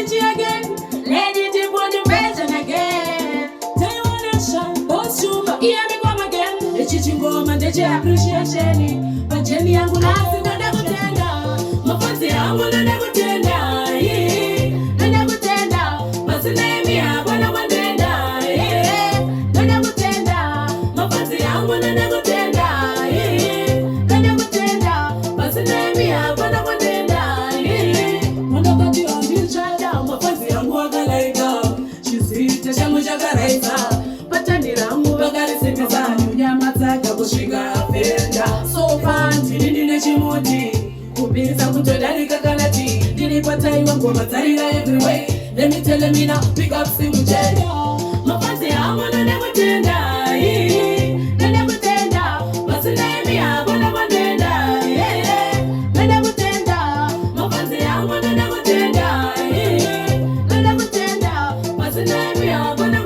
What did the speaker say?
energy again. Let it put the passion again. Tell you what nation, boss you, hear me come again. The chichi woman, the appreciation. But Jenny, I'm gonna ask you to never tender. My fancy, I'm gonna never tender. I never tender. But the name, yeah, when I want tender. I never tender. My fancy, I'm gonna never tender. I never tender. But the name, yeah, when I want tender. When I got you on this child down, my fancy, I'm walking like that. She's sweet, she's a mujaga. But I need a move, I gotta say, because I knew Yamataka was sugar. So fancy, didn't let moti. Kupisa kutodarika kalati. Nilipata iwa kwa matarila everywhere. Let me tell me now, pick up simu jenda. Mafansi yangu na never tender. Na never tender. Basi name ya wana mandenda. Na never tender. Mafansi yangu na never tender. Na never tender. Basi name ya wana